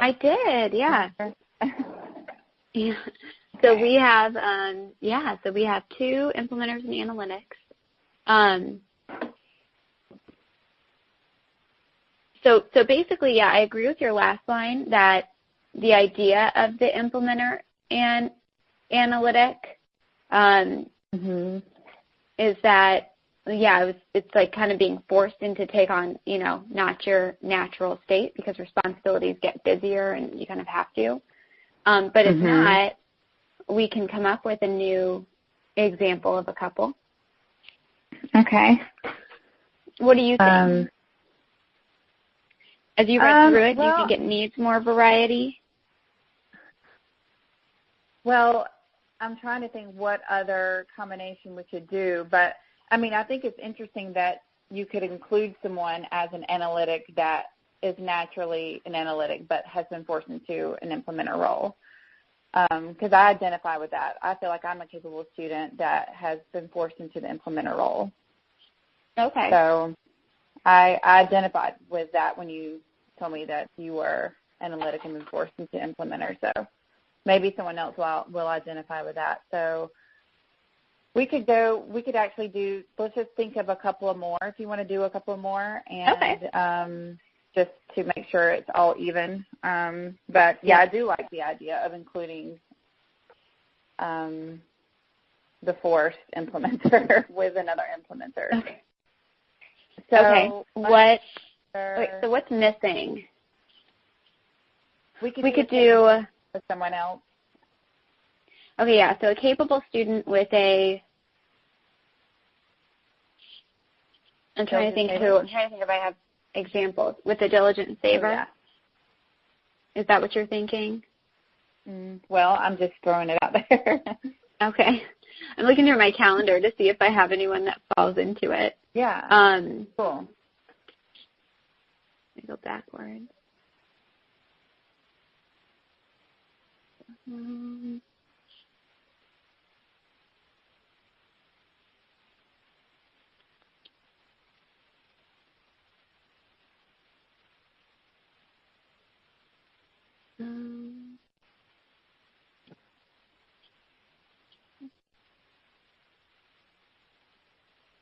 I did, yeah. Yeah. So we have, so we have 2 implementers in analytics. So basically, yeah, I agree with your last line that the idea of the implementer and analytic is that, yeah, it's like kind of being forced into take on, not your natural state because responsibilities get busier and you kind of have to. But if not, we can come up with a new example of a couple. Okay. What do you think? As you read through it, do you think it needs more variety? Well, I'm trying to think what other combination we could do. But, I think it's interesting that you could include someone as an analytic that is naturally an analytic but has been forced into an implementer role. Because I identify with that. I feel like I'm a capable student that has been forced into the implementer role. Okay. So I identified with that when you told me that you were analytic and been forced into implementer. So maybe someone else will identify with that. So let's just think of a couple of more if you want to do a couple more. And just to make sure it's all even. But, yeah, I do like the idea of including the forced implementer with another implementer. Okay. So so what's missing? We could do with someone else. Okay, yeah. So a capable student with a. I'm trying to think if I have examples with a diligent saver. Oh, yeah. Is that what you're thinking? Well, I'm just throwing it out there. Okay. I'm looking through my calendar to see if I have anyone that falls into it. Yeah. Cool. Let me go backwards.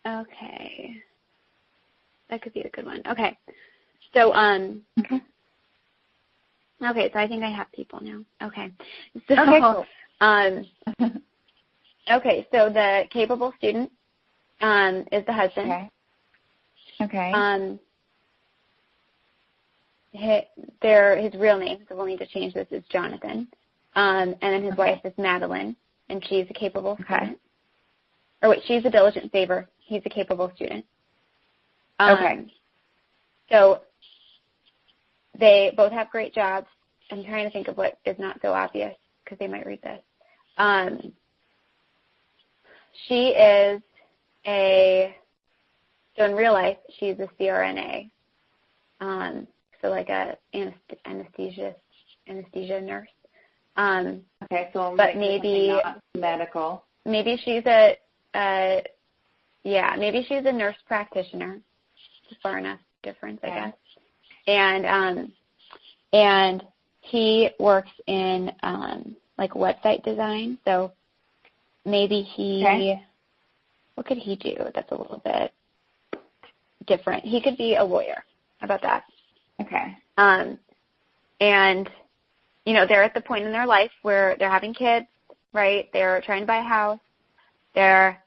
Okay. That could be a good one. Okay. So, okay, so I think I have people now. Okay. So, okay, cool. Okay, so the capable student is the husband. Okay. His real name, so we'll need to change this, is Jonathan. And then his wife is Madeline, and she's a capable student. Or wait, she's a diligent saver. He's a capable student. So they both have great jobs. I'm trying to think of what is not so obvious because they might read this. She is so in real life, she's a CRNA. So like a anesthesia nurse. Okay, so but maybe not medical. Maybe she's maybe she's a nurse practitioner. It's far enough difference, I guess. And he works in like website design. So maybe what could he do that's a little bit different? He could be a lawyer. How about that? Okay. And they're at the point in their life where they're having kids, right? They're trying to buy a house. They're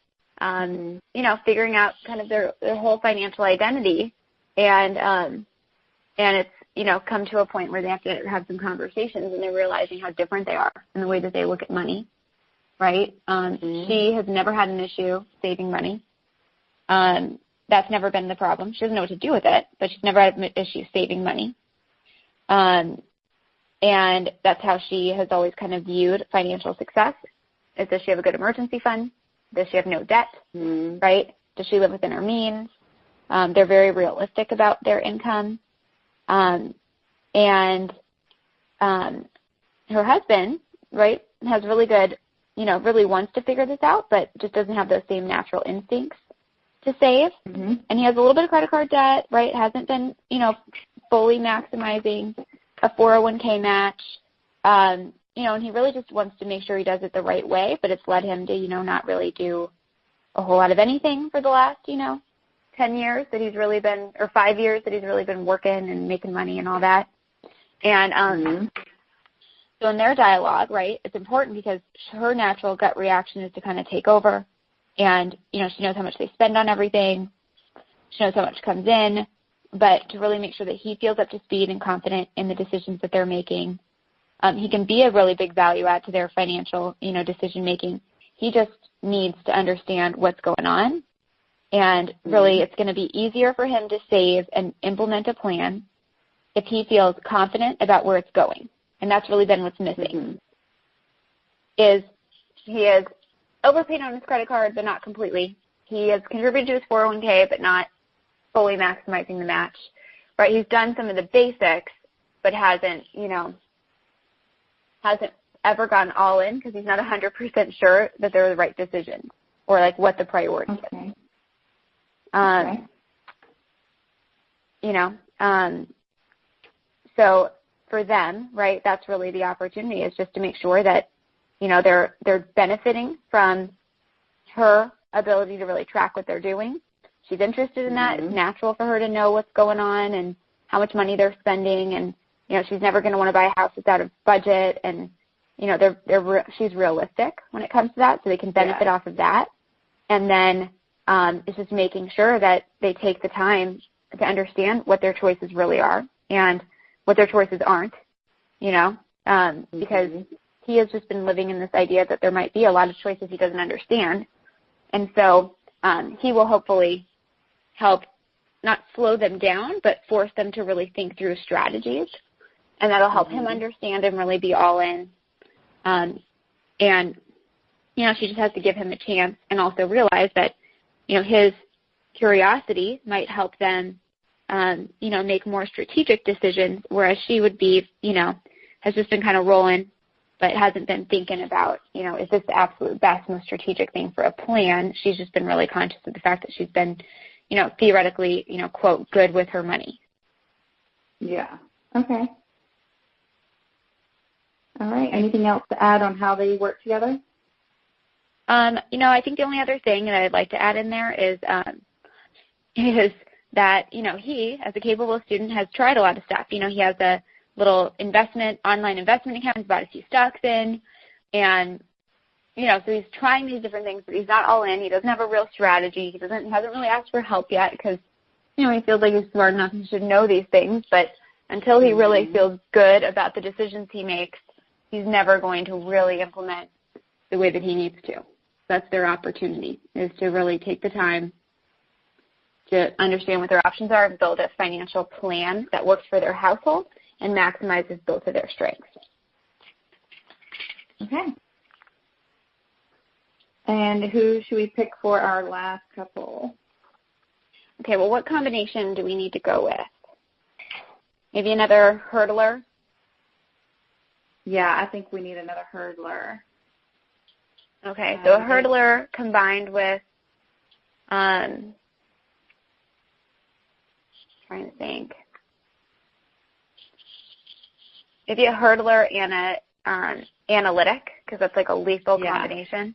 figuring out kind of their whole financial identity, and it's come to a point where they have to have some conversations, and they're realizing how different they are in the way that they look at money, right? She has never had an issue saving money. That's never been the problem. She doesn't know what to do with it, but she's never had an issue saving money. And that's how she has always kind of viewed financial success. Does she have a good emergency fund? Does she have no debt, right? Does she live within her means? They're very realistic about their income. And her husband, right, has really good, really wants to figure this out, but just doesn't have those same natural instincts to save. And he has a little bit of credit card debt, right? Hasn't been, fully maximizing a 401k match, and he really just wants to make sure he does it the right way, but it's led him to, not really do a whole lot of anything for the last, 10 years that he's really been, or 5 years that he's really been working and making money and all that. And so in their dialogue, right, it's important because her natural gut reaction is to kind of take over. And, she knows how much they spend on everything. She knows how much comes in. But to really make sure that he feels up to speed and confident in the decisions that they're making. He can be a really big value add to their financial, decision making. He just needs to understand what's going on. And really it's going to be easier for him to save and implement a plan if he feels confident about where it's going. And that's really been what's missing. Is he has overpaid on his credit card, but not completely. He has contributed to his 401k, but not fully maximizing the match. Right? He's done some of the basics, but hasn't ever gone all in because he's not 100% sure that they're the right decisions or like what the priority is. So for them, right, that's really the opportunity is just to make sure that, they're benefiting from her ability to really track what they're doing. She's interested in that. It's natural for her to know what's going on and how much money they're spending. And, she's never going to want to buy a house that's out of budget. And, she's realistic when it comes to that, so they can benefit off of that. And then it's just making sure that they take the time to understand what their choices really are and what their choices aren't, because he has just been living in this idea that there might be a lot of choices he doesn't understand. And so he will hopefully help not slow them down, but force them to really think through strategies. And that'll help him understand and really be all in. And, she just has to give him a chance and also realize that, his curiosity might help them, make more strategic decisions, whereas she would be, has just been kind of rolling, but hasn't been thinking about, is this the absolute best, most strategic thing for a plan? She's just been really conscious of the fact that she's been, theoretically, quote, good with her money. Yeah. Okay. All right. Anything else to add on how they work together? I think the only other thing that I'd like to add in there is that, he, as a capable student, has tried a lot of stuff. He has a little online investment account he's bought a few stocks in, and, so he's trying these different things, but he's not all in. He doesn't have a real strategy. He hasn't really asked for help yet because, he feels like he's smart enough and should know these things, but until he really feels good about the decisions he makes, he's never going to really implement the way that he needs to. That's their opportunity, is to really take the time to understand what their options are and build a financial plan that works for their household and maximizes both of their strengths. Okay. And who should we pick for our last couple? Okay, well, what combination do we need to go with? Maybe another hurdler? Yeah, I think we need another hurdler. Okay, so a hurdler combined with, trying to think, maybe a hurdler and a analytic, because that's like a lethal combination.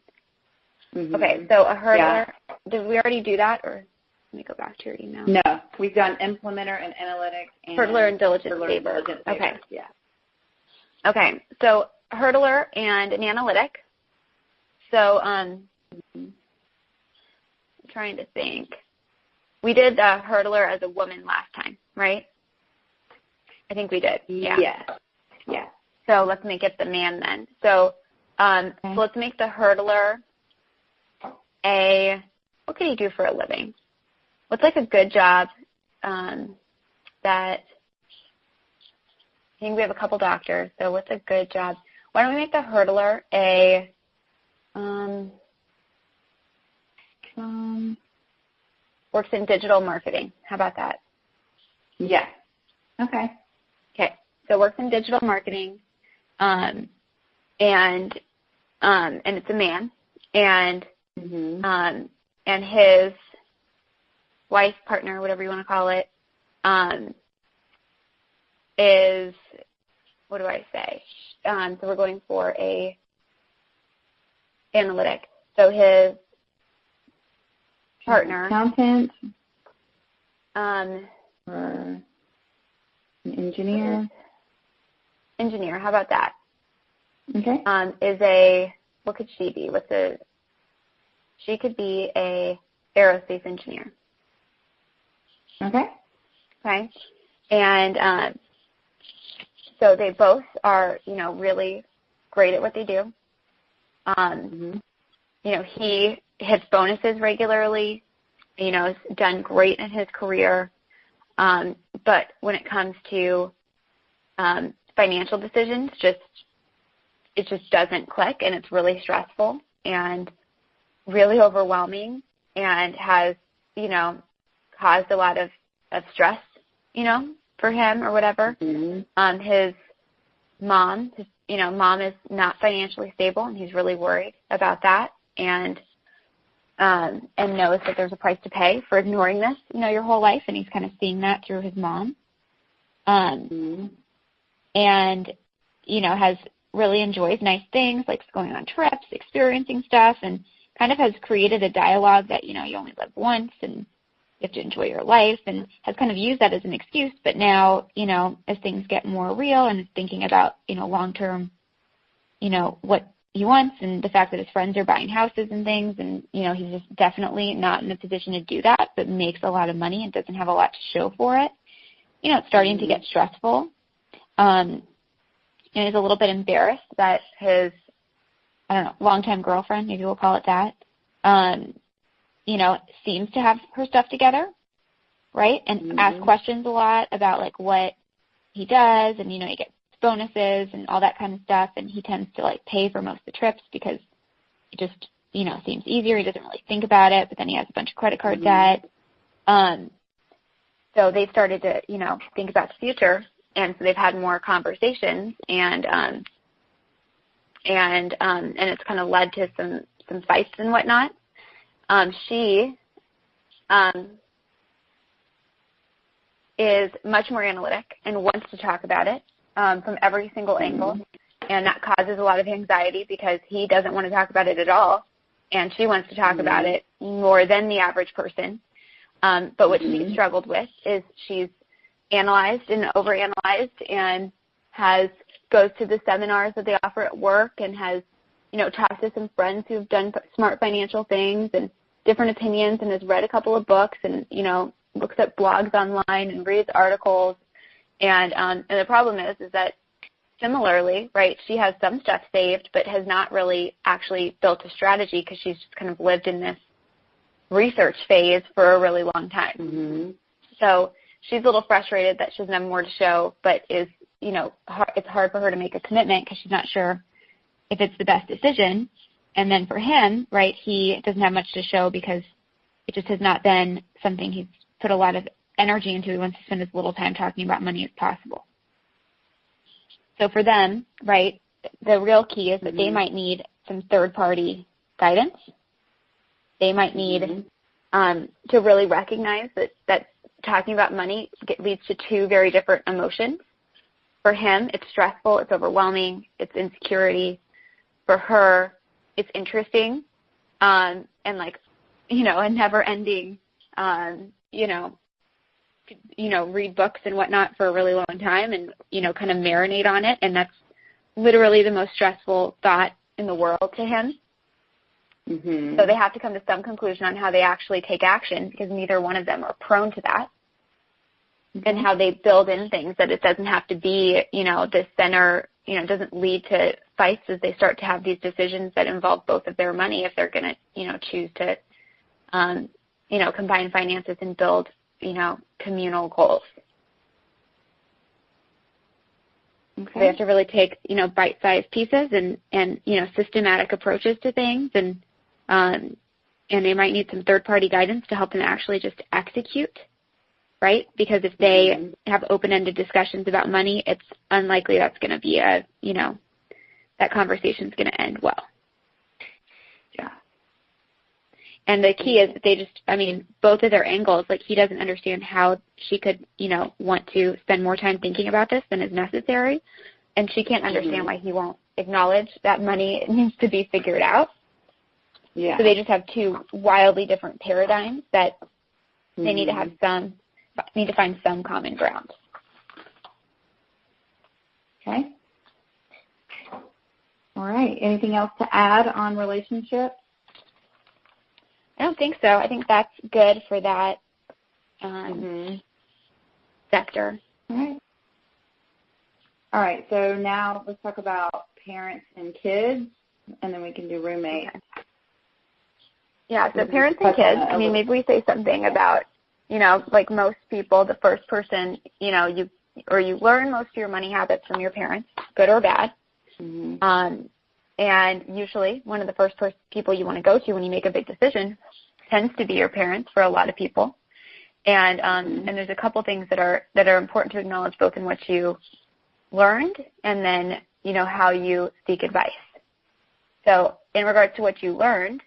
Okay, so a hurdler, did we already do that, or let me go back to your email? No, we've done implementer and analytic. And hurdler and diligent saver. Okay. Yeah. Okay, so a hurdler and an analytic. So I'm trying to think. We did the hurdler as a woman last time, right? I think we did. Yeah. Yeah. So let's make it the man then. So let's make the hurdler what can he do for a living? What's like a good job that, I think we have a couple doctors, so what's a good job? Why don't we make the hurdler works in digital marketing. How about that? Yeah. Okay. Okay. So works in digital marketing, and it's a man, and his wife, partner, whatever you want to call it, is what do I say? So we're going for a analytic. So his partner. Accountant. Or an engineer. Engineer. How about that? Okay. What could she be? She could be a aerospace engineer. Okay. Okay. And so they both are, really great at what they do. He hits bonuses regularly, has done great in his career. But when it comes to financial decisions, it just doesn't click, and it's really stressful and really overwhelming, and has, caused a lot of stress, for him or whatever. Mm-hmm. His mom is not financially stable, and he's really worried about that, and knows that there's a price to pay for ignoring this, your whole life, and he's kind of seeing that through his mom. Mm-hmm. And, really enjoys nice things, like going on trips, experiencing stuff, and kind of has created a dialogue that, you only live once and you have to enjoy your life, and has kind of used that as an excuse. But now, as things get more real and is thinking about, long-term, what he wants, and the fact that his friends are buying houses and things, and, he's just definitely not in a position to do that, but makes a lot of money and doesn't have a lot to show for it. It's starting to get stressful. And he's a little bit embarrassed that his, longtime girlfriend, maybe we'll call it that, seems to have her stuff together, right? And asks questions a lot about, like, what he does, and, he gets bonuses and all that kind of stuff, and he tends to, like, pay for most of the trips because it just, seems easier. He doesn't really think about it, but then he has a bunch of credit card debt. So they started to, think about the future. And so they've had more conversations, and it's kind of led to some fights and whatnot. She is much more analytic and wants to talk about it from every single angle, and that causes a lot of anxiety because he doesn't want to talk about it at all, and she wants to talk about it more than the average person. But what she's struggled with is she's analyzed and overanalyzed, and goes to the seminars that they offer at work, and has, talked to some friends who've done smart financial things and different opinions, and has read a couple of books, and, looks at blogs online and reads articles. And the problem is that similarly, right, she has some stuff saved, but has not really actually built a strategy because she's just kind of lived in this research phase for a really long time. Mm-hmm. So she's a little frustrated that she doesn't have more to show, but is, it's hard for her to make a commitment because she's not sure if it's the best decision. And then for him, right, he doesn't have much to show because it just has not been something he's put a lot of energy into. He wants to spend as little time talking about money as possible. So for them, right, the real key is that they might need some third-party guidance. They might need to really recognize that talking about money leads to two very different emotions. For him, it's stressful, it's overwhelming, it's insecurity. For her, it's interesting, and like, a never-ending, read books and whatnot for a really long time, and, kind of marinate on it. And that's literally the most stressful thought in the world to him. Mm-hmm. So they have to come to some conclusion on how they actually take action, because neither one of them are prone to that. And how they build in things that it doesn't have to be, the center, doesn't lead to fights as they start to have these decisions that involve both of their money if they're going to, choose to, combine finances and build, communal goals. Okay. They have to really take, bite-sized pieces and systematic approaches to things, and they might need some third-party guidance to help them actually just execute. Right? Because if they have open-ended discussions about money, it's unlikely that's going to be that conversation's going to end well. Yeah. And the key is that they just, both of their angles, like, he doesn't understand how she could, want to spend more time thinking about this than is necessary. and she can't understand why he won't acknowledge that money needs to be figured out. Yeah. So they just have two wildly different paradigms that they need to find some common ground. Okay. All right. Anything else to add on relationships? I don't think so. I think that's good for that sector. All right. All right. So now let's talk about parents and kids, and then we can do roommates. Yeah, so parents and kids, I mean, maybe we say something about, like most people, the first person, you learn most of your money habits from your parents, good or bad. And usually one of the first people you want to go to when you make a big decision tends to be your parents for a lot of people. And there's a couple things that are important to acknowledge, both in what you learned and then, how you seek advice. So in regards to what you learned,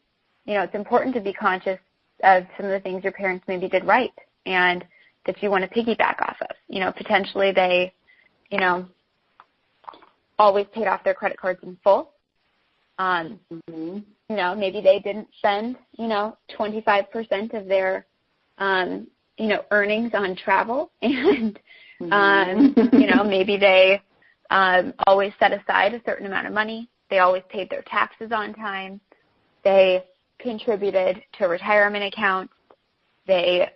it's important to be conscious of some of the things your parents maybe did right and that you want to piggyback off of. Potentially they, always paid off their credit cards in full. Maybe they didn't spend, 25% of their, earnings on travel. And, maybe they always set aside a certain amount of money. They always paid their taxes on time. They contributed to retirement accounts. They,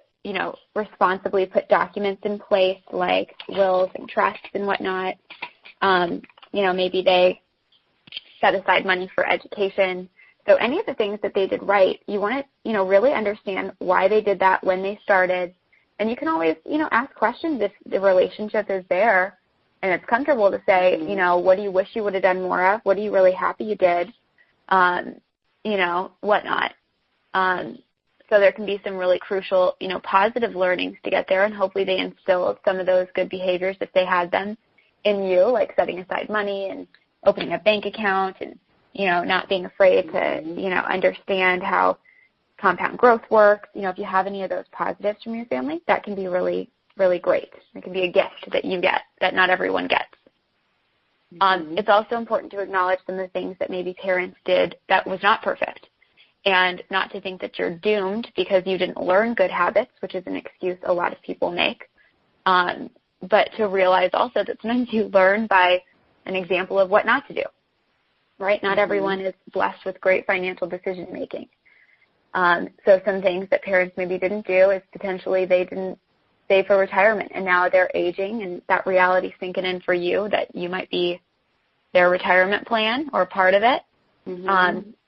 responsibly put documents in place like wills and trusts and whatnot. Maybe they set aside money for education. So any of the things that they did right, you want to, really understand why they did that, when they started. And you can always, ask questions if the relationship is there and it's comfortable to say, what do you wish you would have done more of? What are you really happy you did? Whatnot. So there can be some really crucial, positive learnings to get there, and hopefully they instilled some of those good behaviors if they had them in you, like setting aside money and opening a bank account and, not being afraid to, understand how compound growth works. If you have any of those positives from your family, that can be really, really great. It can be a gift that you get that not everyone gets. It's also important to acknowledge some of the things that maybe parents did that was not perfect, and not to think that you're doomed because you didn't learn good habits, which is an excuse a lot of people make, but to realize also that sometimes you learn by an example of what not to do, right? Not everyone is blessed with great financial decision making. So some things that parents maybe didn't do is potentially they didn't save for retirement, and now they're aging, and that reality sinking in for you that you might be their retirement plan or part of it.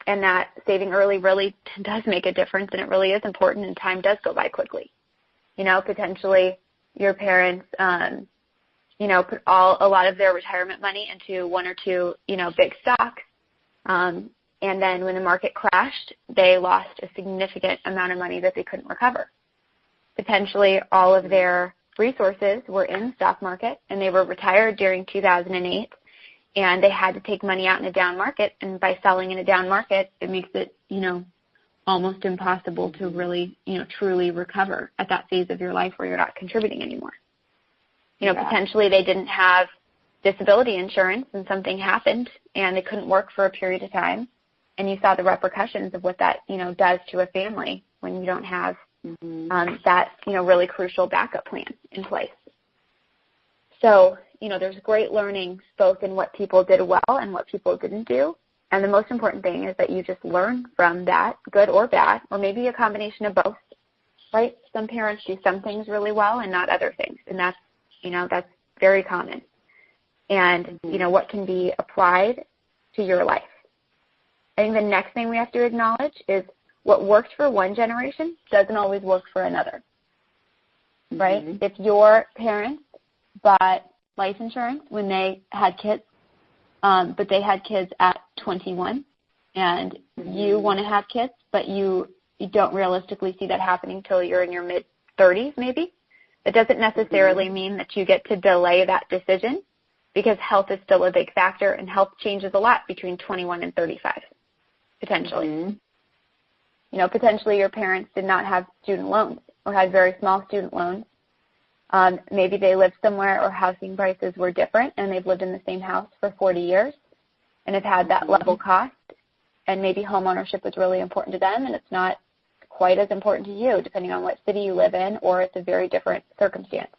And that saving early really does make a difference, and it really is important, and time does go by quickly. Potentially your parents, put a lot of their retirement money into one or two, big stocks. And then when the market crashed, they lost a significant amount of money that they couldn't recover. Potentially all of their resources were in the stock market, and they were retired during 2008, and they had to take money out in a down market. And by selling in a down market, it makes it, almost impossible to really, truly recover at that phase of your life where you're not contributing anymore. Potentially they didn't have disability insurance and something happened and they couldn't work for a period of time. And you saw the repercussions of what that, does to a family when you don't have that, really crucial backup plan in place. So, there's great learnings both in what people did well and what people didn't do. And the most important thing is that you just learn from that, good or bad, or maybe a combination of both, right? Some parents do some things really well and not other things. And that's, that's very common. And, what can be applied to your life. I think the next thing we have to acknowledge is what worked for one generation doesn't always work for another, right? If your parents bought life insurance when they had kids, but they had kids at 21, and you want to have kids, but you don't realistically see that happening until you're in your mid-30s maybe, that doesn't necessarily mean that you get to delay that decision, because health is still a big factor, and health changes a lot between 21 and 35, potentially. Potentially your parents did not have student loans or had very small student loans, Maybe they lived somewhere or housing prices were different and they've lived in the same house for 40 years and have had that level cost, and maybe home ownership was really important to them and it's not quite as important to you depending on what city you live in, or it's a very different circumstance.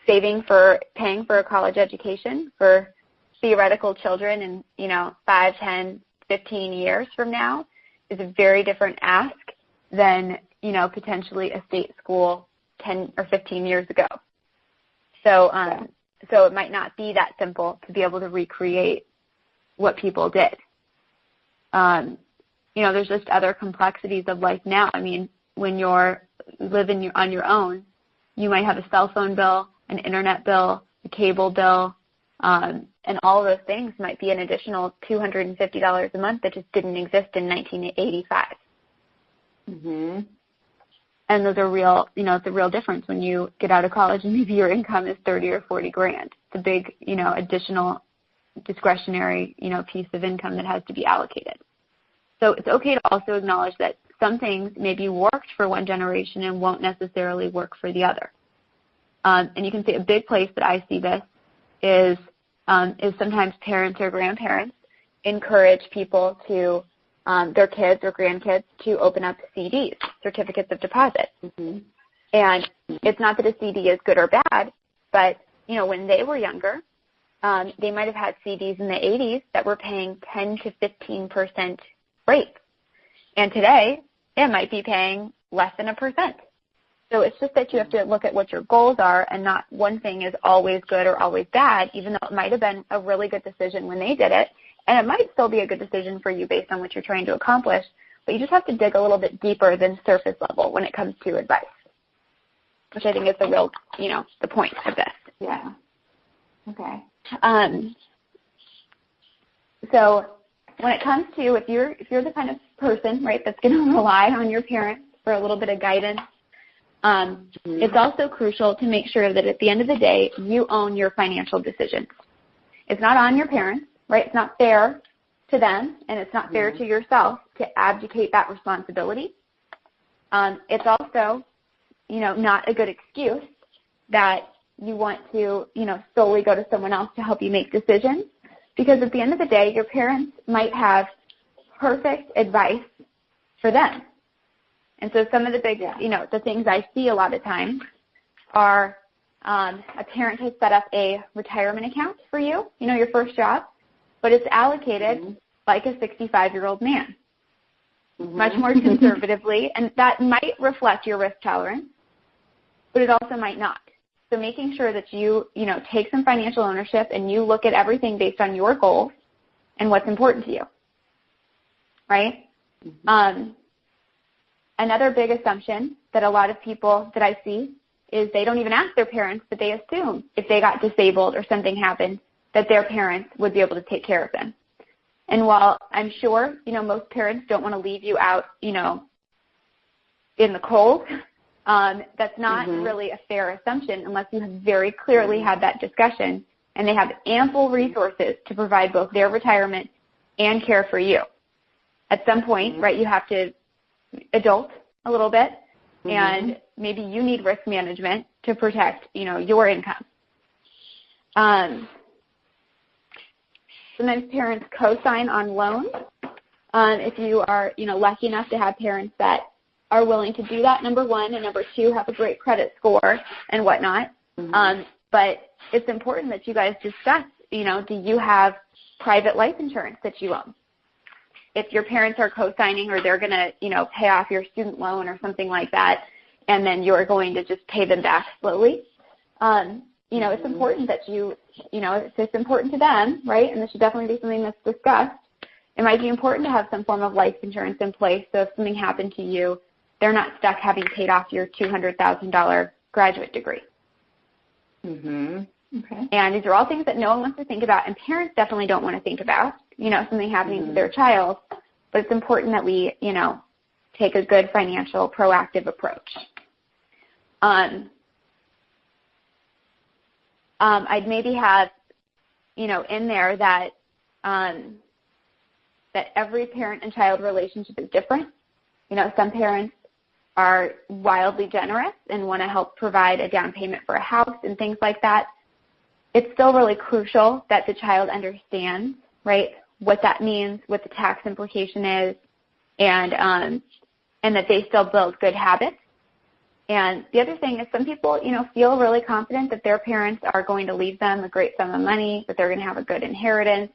Saving for paying for a college education for theoretical children in, 5, 10, 15 years from now is a very different ask than, potentially a state school 10 or 15 years ago. So it might not be that simple to be able to recreate what people did. There's just other complexities of life now. I mean, when you're living on your own, you might have a cell phone bill, an internet bill, a cable bill, and all of those things might be an additional $250 a month that just didn't exist in 1985. Mm-hmm. And those are real, it's a real difference when you get out of college and maybe your income is 30 or 40 grand. It's a big, additional discretionary, piece of income that has to be allocated. So it's okay to also acknowledge that some things maybe worked for one generation and won't necessarily work for the other. And you can see a big place that I see this is sometimes parents or grandparents encourage people to, their kids or grandkids to open up CDs, certificates of deposit. Mm-hmm. And it's not that a CD is good or bad, but, when they were younger, they might have had CDs in the 80s that were paying 10 to 15% rates. And today, it might be paying less than 1%. So it's just that you have to look at what your goals are, and not one thing is always good or always bad, even though it might have been a really good decision when they did it, and it might still be a good decision for you based on what you're trying to accomplish, but you just have to dig a little bit deeper than surface level when it comes to advice, which I think is the real, the point of this. Yeah. Okay. So when it comes to if you're the kind of person, right, that's going to rely on your parents for a little bit of guidance, it's also crucial to make sure that at the end of the day, you own your financial decisions. It's not on your parents, right? It's not fair to them, and it's not fair to yourself to abdicate that responsibility. It's also, not a good excuse that you want to, solely go to someone else to help you make decisions, because at the end of the day, your parents might have perfect advice for them. And so some of the big, the things I see a lot of times are a parent has set up a retirement account for you, your first job, but it's allocated like a 65-year-old man, much more conservatively, and that might reflect your risk tolerance, but it also might not. So making sure that you, take some financial ownership and you look at everything based on your goals and what's important to you, right? Another big assumption that a lot of people that I see is they don't even ask their parents, but they assume if they got disabled or something happened that their parents would be able to take care of them. And while I'm sure, most parents don't want to leave you out, in the cold, that's not really a fair assumption unless you have very clearly had that discussion and they have ample resources to provide both their retirement and care for you. At some point, right, you have to adult a little bit, and maybe you need risk management to protect, your income. Sometimes parents co-sign on loans. If you are, lucky enough to have parents that are willing to do that, number one, and number two, have a great credit score and whatnot. But it's important that you guys discuss, do you have private life insurance that you own? If your parents are co-signing or they're going to, pay off your student loan or something like that, and then you're going to just pay them back slowly, it's important that it's important to them, right? And this should definitely be something that's discussed. It might be important to have some form of life insurance in place so if something happened to you, they're not stuck having paid off your $200,000 graduate degree. Okay. And these are all things that no one wants to think about, and parents definitely don't want to think about, something happening to their child. But it's important that we, take a good financial proactive approach. I'd maybe have, in there that that every parent and child relationship is different. Some parents are wildly generous and want to help provide a down payment for a house and things like that, it's still really crucial that the child understands, right, what that means, what the tax implication is, and that they still build good habits. And the other thing is some people, feel really confident that their parents are going to leave them a great sum of money, that they're going to have a good inheritance,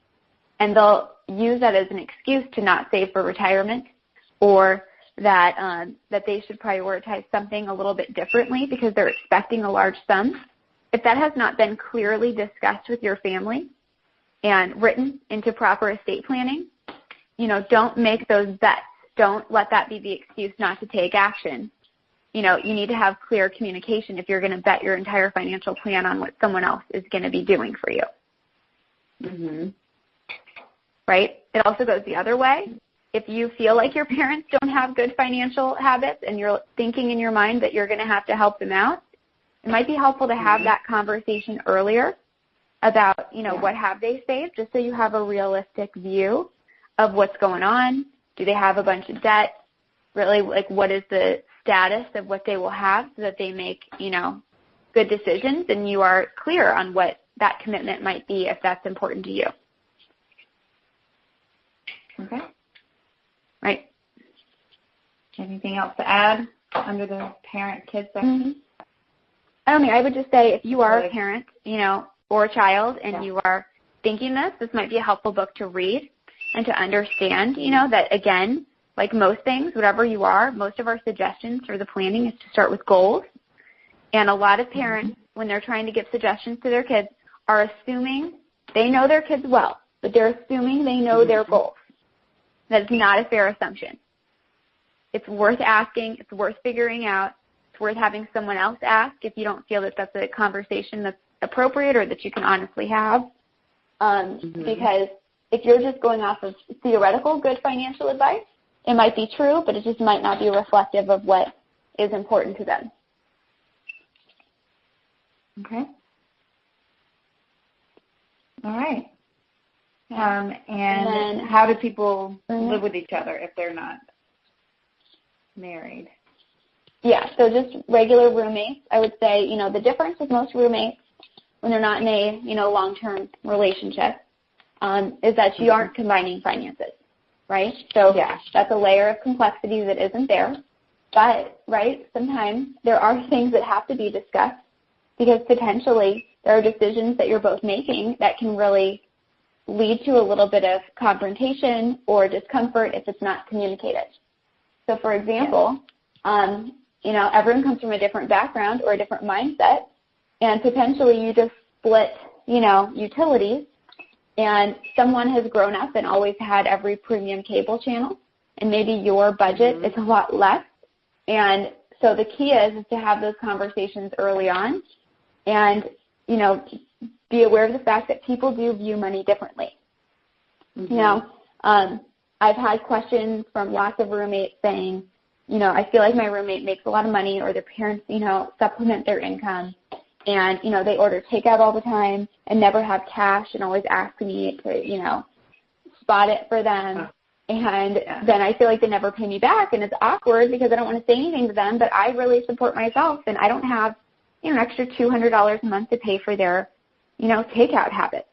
and they'll use that as an excuse to not save for retirement, or that they should prioritize something a little bit differently because they're expecting a large sum. If that has not been clearly discussed with your family and written into proper estate planning, don't make those bets. Don't let that be the excuse not to take action. You need to have clear communication if you're going to bet your entire financial plan on what someone else is going to be doing for you. Mm-hmm. Right? It also goes the other way. If you feel like your parents don't have good financial habits and you're thinking in your mind that you're going to have to help them out, it might be helpful to have that conversation earlier about, what have they saved, just so you have a realistic view of what's going on. Do they have a bunch of debt? Really, what is the status of what they will have so that they make, good decisions, and you are clear on what that commitment might be if that's important to you. Okay. Right. Anything else to add under the parent-kid section? Mm-hmm. I would just say if you are a parent, or a child, and you are thinking this might be a helpful book to read and to understand, that, again, like most things, whatever you are, most of our suggestions for the planning is to start with goals. And a lot of parents, when they're trying to give suggestions to their kids, are assuming they know their kids well, but they're assuming they know their goals. That is not a fair assumption. It's worth asking. It's worth figuring out. It's worth having someone else ask if you don't feel that that's a conversation that's appropriate or that you can honestly have. Because if you're just going off of theoretical good financial advice, it might be true, but it just might not be reflective of what is important to them. Okay. All right. And then how do people live with each other if they're not married? Yeah, so just regular roommates. I would say, the difference with most roommates when they're not in a, long-term relationship is that you aren't combining finances, right? So that's a layer of complexity that isn't there. But, right, sometimes there are things that have to be discussed because potentially there are decisions that you're both making that can really lead to a little bit of confrontation or discomfort if it's not communicated. So, for example, everyone comes from a different background or a different mindset, and potentially you just split, utilities, and someone has grown up and always had every premium cable channel, and maybe your budget is a lot less. And so the key is to have those conversations early on and, be aware of the fact that people do view money differently. I've had questions from lots of roommates saying, I feel like my roommate makes a lot of money, or their parents, supplement their income, and, they order takeout all the time and never have cash and always ask me to, spot it for them. And then I feel like they never pay me back, and it's awkward because I don't want to say anything to them, but I really support myself, and I don't have, an extra $200 a month to pay for their, takeout habits.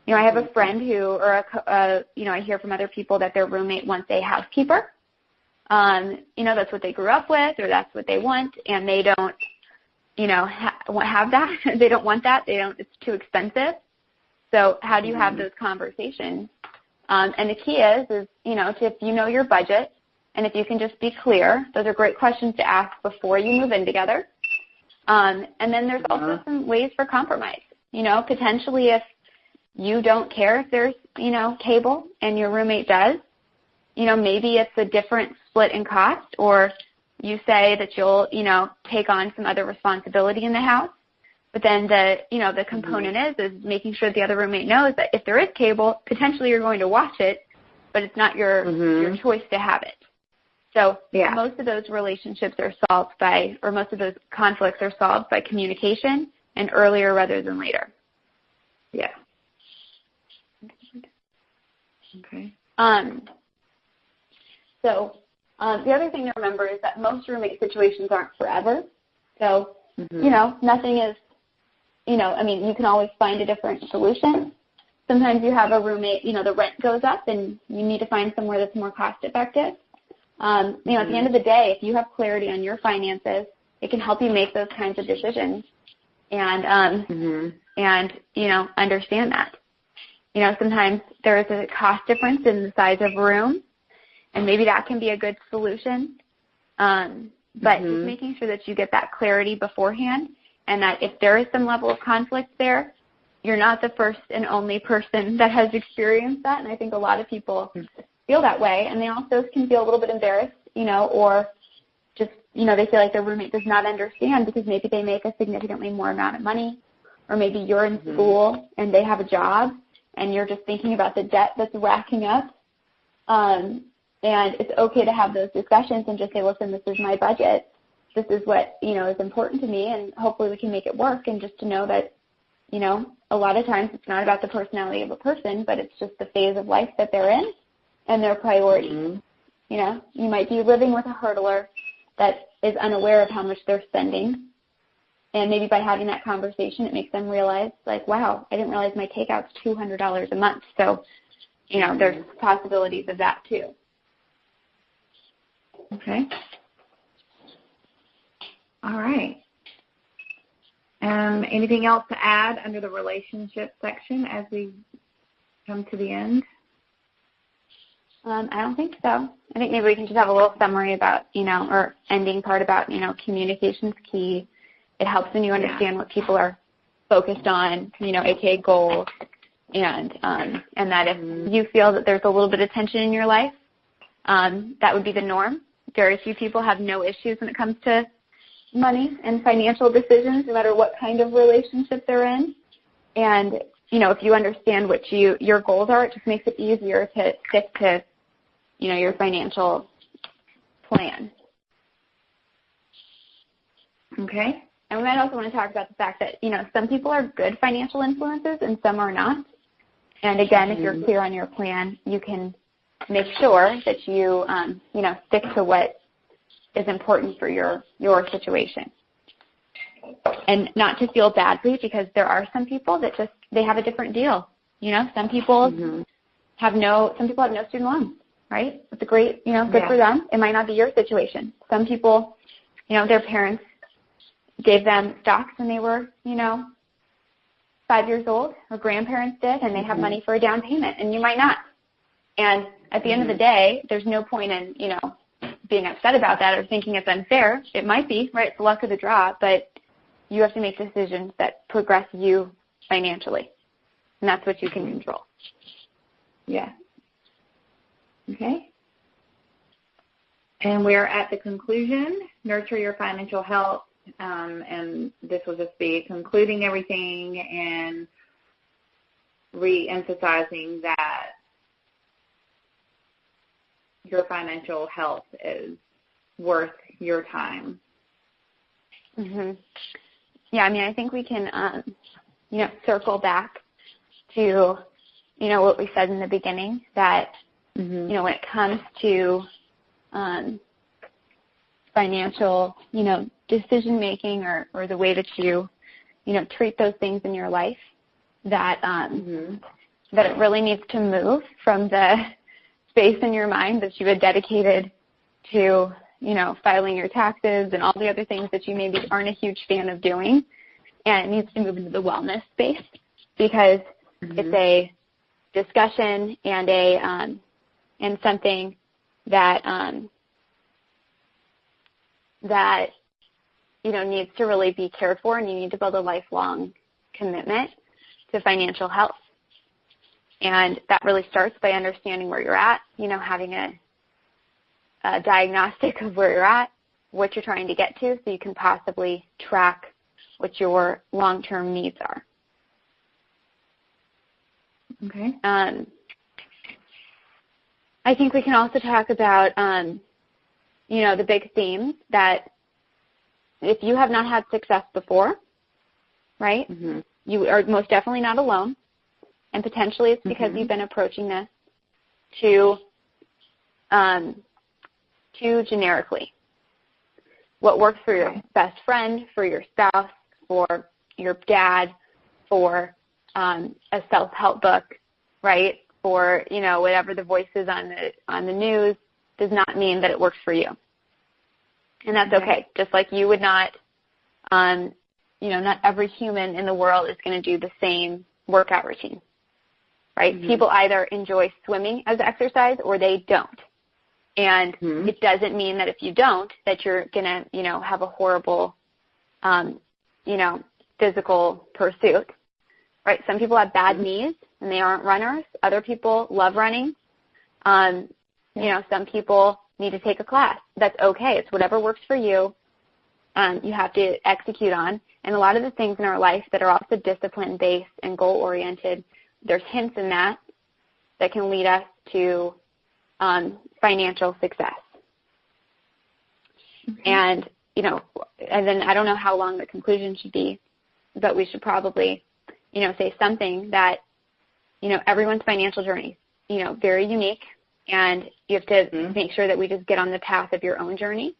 I have a friend who, I hear from other people that their roommate wants a housekeeper. That's what they grew up with, or that's what they want, and they don't, have that. They don't want that. It's too expensive. So how do you have those conversations? And the key is if you know your budget, and if you can just be clear, those are great questions to ask before you move in together. And then there's also some ways for compromise. Potentially if you don't care if there's, cable and your roommate does, maybe it's a different split in cost, or you say that you'll, take on some other responsibility in the house. But then the component is making sure the other roommate knows that if there is cable, potentially you're going to watch it, but it's not your choice to have it. So most of those relationships are solved or most of those conflicts are solved by communication and earlier rather than later. Yeah. Okay. So The other thing to remember is that most roommate situations aren't forever. So, you know, nothing is, you know, I mean, you can always find a different solution. Sometimes you have a roommate, you know, the rent goes up and you need to find somewhere that's more cost effective. You know, at the end of the day, if you have clarity on your finances, it can help you make those kinds of decisions and, you know, understand that. You know, sometimes there is a cost difference in the size of room, and maybe that can be a good solution. But just making sure that you get that clarity beforehand, and that if there is some level of conflict there, you're not the first and only person that has experienced that. And I think a lot of people feel that way, and they also can feel a little bit embarrassed, you know, or just, you know, they feel like their roommate does not understand because maybe they make a significantly more amount of money, or maybe you're in school and they have a job and you're just thinking about the debt that's racking up. And it's okay to have those discussions and just say, listen, this is my budget. This is what, you know, is important to me, and hopefully we can make it work. And just to know that, you know, a lot of times it's not about the personality of a person, but it's just the phase of life that they're in and their priorities. You know, you might be living with a hurdler that is unaware of how much they're spending. And maybe by having that conversation, it makes them realize, like, wow, I didn't realize my takeout's $200 a month. So, you know, there's possibilities of that too. Okay. All right. Anything else to add under the relationship section as we come to the end? I don't think so. I think maybe we can just have a little summary about, you know, or ending part about, you know, communication's key. It helps when you understand what people are focused on, you know, aka goals, and that if you feel that there's a little bit of tension in your life, that would be the norm. Very few people have no issues when it comes to money and financial decisions, no matter what kind of relationship they're in. And, you know, if you understand what your goals are, it just makes it easier to stick to, you know, your financial plan. Okay. And we might also want to talk about the fact that, you know, some people are good financial influences and some are not. And again, if you're clear on your plan, you can make sure that you, you know, stick to what is important for your situation. And not to feel badly, because there are some people that just, they have a different deal. You know, some people have no student loans, right? It's a great, you know, good for them. It might not be your situation. Some people, you know, their parents gave them stocks when they were, you know, 5 years old, or grandparents did, and they have money for a down payment, and you might not. And at the end of the day, there's no point in, you know, being upset about that or thinking it's unfair. It might be, right? It's the luck of the draw, but you have to make decisions that progress you financially, and that's what you can control. Yeah. Okay. And we're at the conclusion. Nurture your financial health, and this will just be concluding everything and re-emphasizing that your financial health is worth your time. Yeah, I mean, I think we can, you know, circle back to, you know, what we said in the beginning, that, you know, when it comes to financial, you know, decision-making or the way that you know, treat those things in your life, that that it really needs to move from the space in your mind that you had dedicated to, you know, filing your taxes and all the other things that you maybe aren't a huge fan of doing, and it needs to move into the wellness space, because it's a discussion and and something that that, you know, needs to really be cared for, and you need to build a lifelong commitment to financial health. And that really starts by understanding where you're at, you know, having a diagnostic of where you're at, what you're trying to get to, so you can possibly track what your long-term needs are. Okay. I think we can also talk about, you know, the big themes that if you have not had success before, right, you are most definitely not alone. And potentially it's because you've been approaching this to too generically. What works for your best friend, for your spouse, for your dad, for a self-help book, right? For, whatever the voice is on the news does not mean that it works for you. And that's okay. Just like you would not, not every human in the world is going to do the same workout routine, right? Mm-hmm. People either enjoy swimming as exercise or they don't. And it doesn't mean that if you don't, that you're going to, have a horrible, physical pursuit, right? Some people have bad knees and they aren't runners. Other people love running. Some people need to take a class. That's okay. It's whatever works for you. You have to execute on. And a lot of the things in our life that are also discipline-based and goal-oriented, there's hints in that can lead us to financial success. And, and then I don't know how long the conclusion should be, but we should probably, say something that, everyone's financial journey, very unique. And you have to make sure that we just get on the path of your own journey.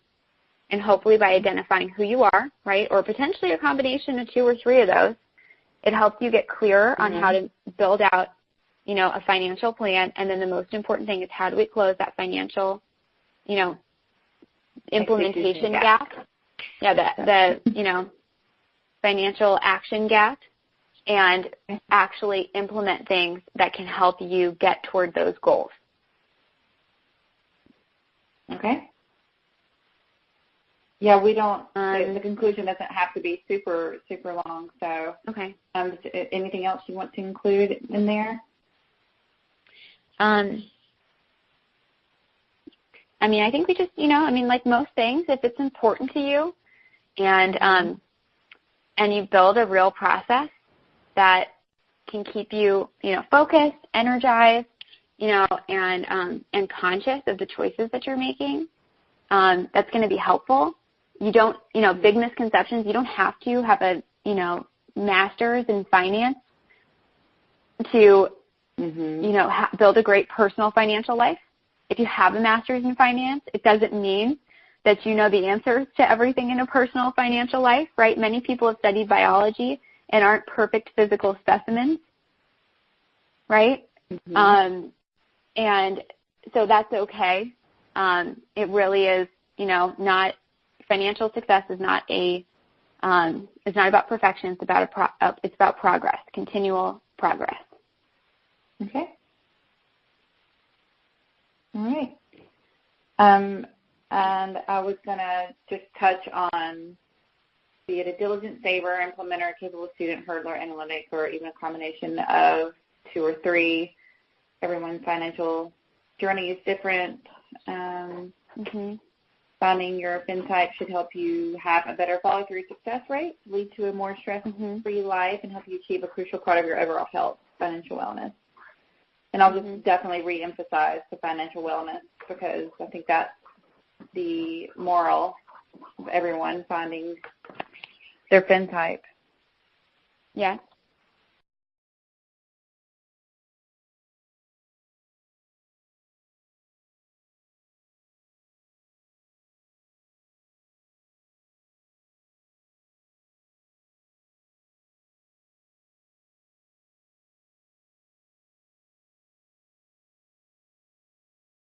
And hopefully by identifying who you are, right, or potentially a combination of 2 or 3 of those, it helps you get clearer on how to build out, a financial plan. And then the most important thing is how do we close that financial, implementation gap. Yeah, the financial action gap, and actually implement things that can help you get toward those goals. Okay. Yeah, we don't, the conclusion doesn't have to be super, super long. So, okay. Anything else you want to include in there? I think we just, like most things, if it's important to you and you build a real process that can keep you, focused, energized, and conscious of the choices that you're making, that's going to be helpful. You don't, big misconceptions, you don't have to have a, master's in finance to, build a great personal financial life. If you have a master's in finance, it doesn't mean that you know the answers to everything in a personal financial life, right? Many people have studied biology and aren't perfect physical specimens, right? And so that's okay. It really is, not financial success is not it's not about perfection. It's about progress, continual progress. Okay. All right. And I was going to just touch on, be it a diligent saver, implementer, capable student, hurdler, analytic, or even a combination of 2 or 3. Everyone's financial journey is different. Finding your fin type should help you have a better follow-through success rate, lead to a more stress-free life, and help you achieve a crucial part of your overall health, financial wellness. And I'll just definitely re-emphasize the financial wellness because I think that's the moral of everyone finding their fin type. Yeah,